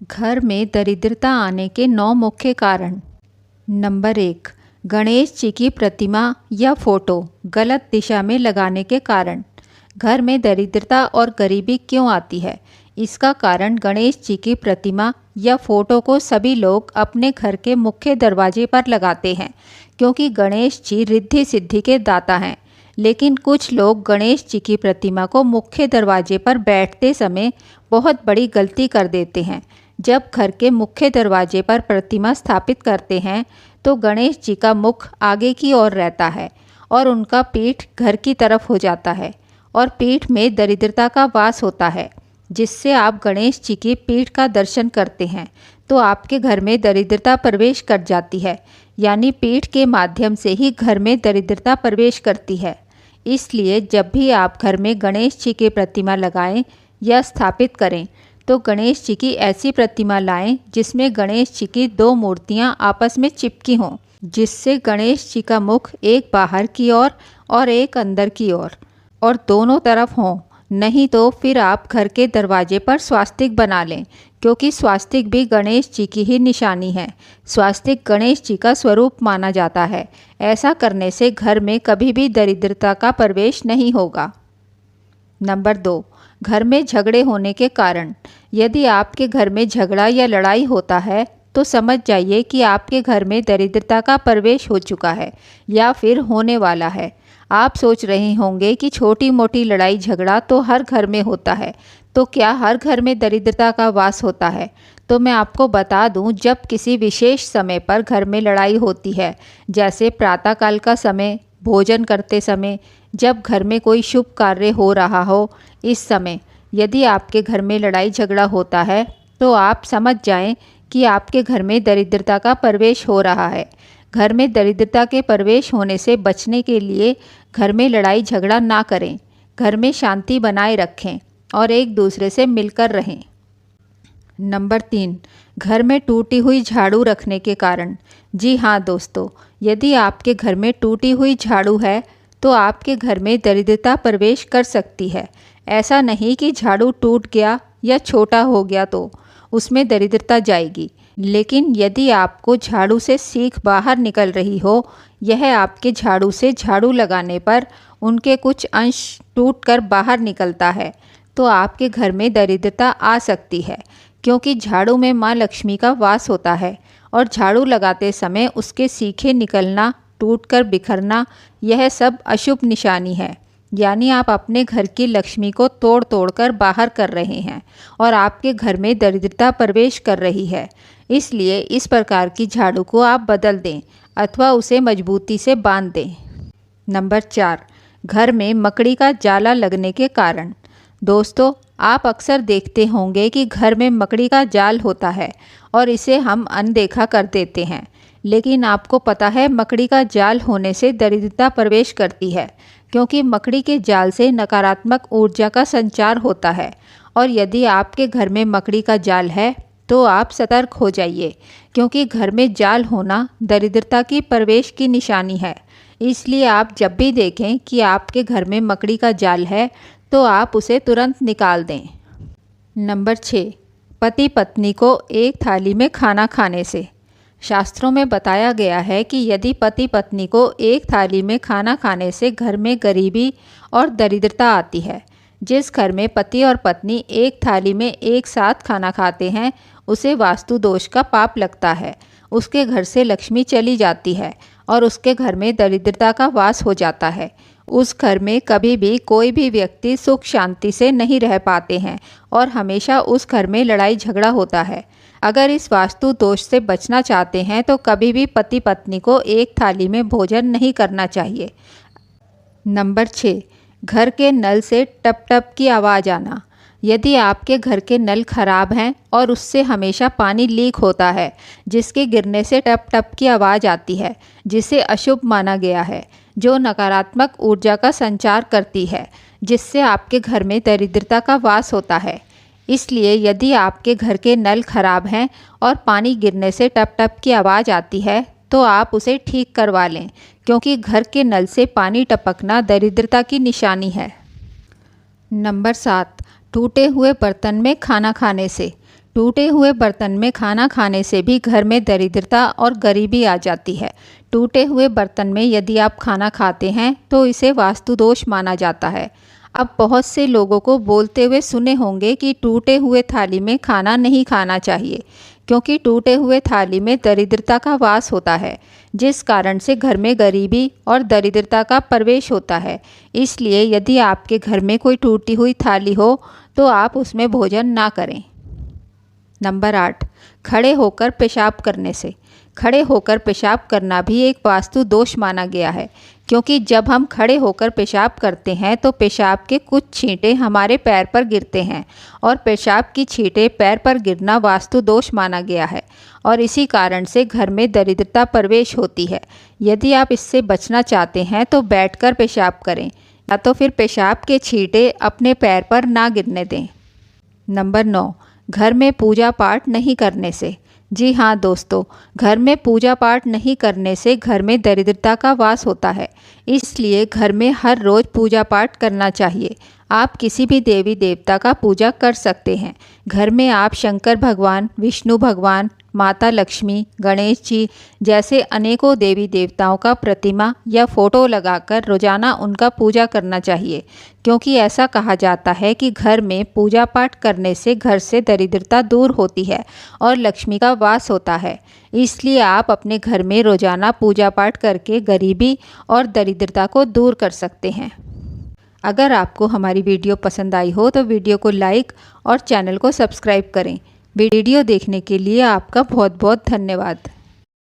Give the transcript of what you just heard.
घर में दरिद्रता आने के 9 मुख्य कारण। नंबर 1, गणेश जी की प्रतिमा या फोटो गलत दिशा में लगाने के कारण। घर में दरिद्रता और गरीबी क्यों आती है? इसका कारण गणेश जी की प्रतिमा या फोटो को सभी लोग अपने घर के मुख्य दरवाजे पर लगाते हैं, क्योंकि गणेश जी रिद्धि सिद्धि के दाता हैं। लेकिन कुछ लोग गणेश जी की प्रतिमा को मुख्य दरवाजे पर बैठते समय बहुत बड़ी गलती कर देते हैं। जब घर के मुख्य दरवाजे पर प्रतिमा स्थापित करते हैं तो गणेश जी का मुख आगे की ओर रहता है और उनका पीठ घर की तरफ हो जाता है और पीठ में दरिद्रता का वास होता है। जिससे आप गणेश जी की पीठ का दर्शन करते हैं तो आपके घर में दरिद्रता प्रवेश कर जाती है, यानी पीठ के माध्यम से ही घर में दरिद्रता प्रवेश करती है। इसलिए जब भी आप घर में गणेश जी की प्रतिमा लगाएं या स्थापित करें तो गणेश जी की ऐसी प्रतिमा लाएं जिसमें गणेश जी की 2 मूर्तियां आपस में चिपकी हों, जिससे गणेश जी का मुख एक बाहर की ओर और एक अंदर की ओर और दोनों तरफ हों। नहीं तो फिर आप घर के दरवाजे पर स्वास्तिक बना लें, क्योंकि स्वास्तिक भी गणेश जी की ही निशानी है। स्वास्तिक गणेश जी का स्वरूप माना जाता है। ऐसा करने से घर में कभी भी दरिद्रता का प्रवेश नहीं होगा। नंबर 2, घर में झगड़े होने के कारण। यदि आपके घर में झगड़ा या लड़ाई होता है तो समझ जाइए कि आपके घर में दरिद्रता का प्रवेश हो चुका है या फिर होने वाला है। आप सोच रहे होंगे कि छोटी मोटी लड़ाई झगड़ा तो हर घर में होता है, तो क्या हर घर में दरिद्रता का वास होता है? तो मैं आपको बता दूं, जब किसी विशेष समय पर घर में लड़ाई होती है, जैसे प्रातःकाल का समय, भोजन करते समय, जब घर में कोई शुभ कार्य हो रहा हो, इस समय यदि आपके घर में लड़ाई झगड़ा होता है तो आप समझ जाएं कि आपके घर में दरिद्रता का प्रवेश हो रहा है। घर में दरिद्रता के प्रवेश होने से बचने के लिए घर में लड़ाई झगड़ा ना करें, घर में शांति बनाए रखें और एक दूसरे से मिलकर रहें। नंबर 3, घर में टूटी हुई झाड़ू रखने के कारण। जी हाँ दोस्तों, यदि आपके घर में टूटी हुई झाड़ू है तो आपके घर में दरिद्रता प्रवेश कर सकती है। ऐसा नहीं कि झाड़ू टूट गया या छोटा हो गया तो उसमें दरिद्रता जाएगी, लेकिन यदि आपको झाड़ू से सीख बाहर निकल रही हो, यह आपके झाड़ू से झाड़ू लगाने पर उनके कुछ अंश टूटकर बाहर निकलता है, तो आपके घर में दरिद्रता आ सकती है, क्योंकि झाड़ू में माँ लक्ष्मी का वास होता है और झाड़ू लगाते समय उसके सीखे निकलना, टूटकर बिखरना, यह सब अशुभ निशानी है। यानी आप अपने घर की लक्ष्मी को तोड़ तोड़ कर बाहर कर रहे हैं और आपके घर में दरिद्रता प्रवेश कर रही है। इसलिए इस प्रकार की झाड़ू को आप बदल दें अथवा उसे मजबूती से बांध दें। नंबर 4, घर में मकड़ी का जाला लगने के कारण। दोस्तों, आप अक्सर देखते होंगे कि घर में मकड़ी का जाल होता है और इसे हम अनदेखा कर देते हैं, लेकिन आपको पता है मकड़ी का जाल होने से दरिद्रता प्रवेश करती है, क्योंकि मकड़ी के जाल से नकारात्मक ऊर्जा का संचार होता है। और यदि आपके घर में मकड़ी का जाल है तो आप सतर्क हो जाइए, क्योंकि घर में जाल होना दरिद्रता की प्रवेश की निशानी है। इसलिए आप जब भी देखें कि आपके घर में मकड़ी का जाल है तो आप उसे तुरंत निकाल दें। नंबर 6, पति पत्नी को एक थाली में खाना खाने से। शास्त्रों में बताया गया है कि यदि पति पत्नी को एक थाली में खाना खाने से घर में गरीबी और दरिद्रता आती है। जिस घर में पति और पत्नी एक थाली में एक साथ खाना खाते हैं उसे वास्तु दोष का पाप लगता है, उसके घर से लक्ष्मी चली जाती है और उसके घर में दरिद्रता का वास हो जाता है। उस घर में कभी भी कोई भी व्यक्ति सुख शांति से नहीं रह पाते हैं और हमेशा उस घर में लड़ाई झगड़ा होता है। अगर इस वास्तु दोष से बचना चाहते हैं तो कभी भी पति पत्नी को एक थाली में भोजन नहीं करना चाहिए। नंबर 6, घर के नल से टप टप की आवाज़ आना। यदि आपके घर के नल खराब हैं और उससे हमेशा पानी लीक होता है, जिसके गिरने से टप टप की आवाज़ आती है, जिसे अशुभ माना गया है, जो नकारात्मक ऊर्जा का संचार करती है, जिससे आपके घर में दरिद्रता का वास होता है। इसलिए यदि आपके घर के नल खराब हैं और पानी गिरने से टप टप की आवाज़ आती है तो आप उसे ठीक करवा लें, क्योंकि घर के नल से पानी टपकना दरिद्रता की निशानी है। नंबर 7, टूटे हुए बर्तन में खाना खाने से। टूटे हुए बर्तन में खाना खाने से भी घर में दरिद्रता और गरीबी आ जाती है। टूटे हुए बर्तन में यदि आप खाना खाते हैं तो इसे वास्तु दोष माना जाता है। अब बहुत से लोगों को बोलते हुए सुने होंगे कि टूटे हुए थाली में खाना नहीं खाना चाहिए, क्योंकि टूटे हुए थाली में दरिद्रता का वास होता है, जिस कारण से घर में गरीबी और दरिद्रता का प्रवेश होता है। इसलिए यदि आपके घर में कोई टूटी हुई थाली हो तो आप उसमें भोजन ना करें। नंबर 8, खड़े होकर पेशाब करने से। खड़े होकर पेशाब करना भी एक वास्तु दोष माना गया है, क्योंकि जब हम खड़े होकर पेशाब करते हैं तो पेशाब के कुछ छींटे हमारे पैर पर गिरते हैं और पेशाब की छींटे पैर पर गिरना वास्तु दोष माना गया है और इसी कारण से घर में दरिद्रता प्रवेश होती है। यदि आप इससे बचना चाहते हैं तो बैठकर पेशाब करें या तो फिर पेशाब के छींटे अपने पैर पर ना गिरने दें। नंबर 9, घर में पूजा पाठ नहीं करने से। जी हाँ दोस्तों, घर में पूजा पाठ नहीं करने से घर में दरिद्रता का वास होता है। इसलिए घर में हर रोज़ पूजा पाठ करना चाहिए। आप किसी भी देवी देवता का पूजा कर सकते हैं। घर में आप शंकर भगवान, विष्णु भगवान, माता लक्ष्मी, गणेश जी जैसे अनेकों देवी देवताओं का प्रतिमा या फ़ोटो लगाकर रोज़ाना उनका पूजा करना चाहिए, क्योंकि ऐसा कहा जाता है कि घर में पूजा पाठ करने से घर से दरिद्रता दूर होती है और लक्ष्मी का वास होता है। इसलिए आप अपने घर में रोज़ाना पूजा पाठ करके गरीबी और दरिद्रता को दूर कर सकते हैं। अगर आपको हमारी वीडियो पसंद आई हो तो वीडियो को लाइक और चैनल को सब्सक्राइब करें। वीडियो देखने के लिए आपका बहुत बहुत धन्यवाद।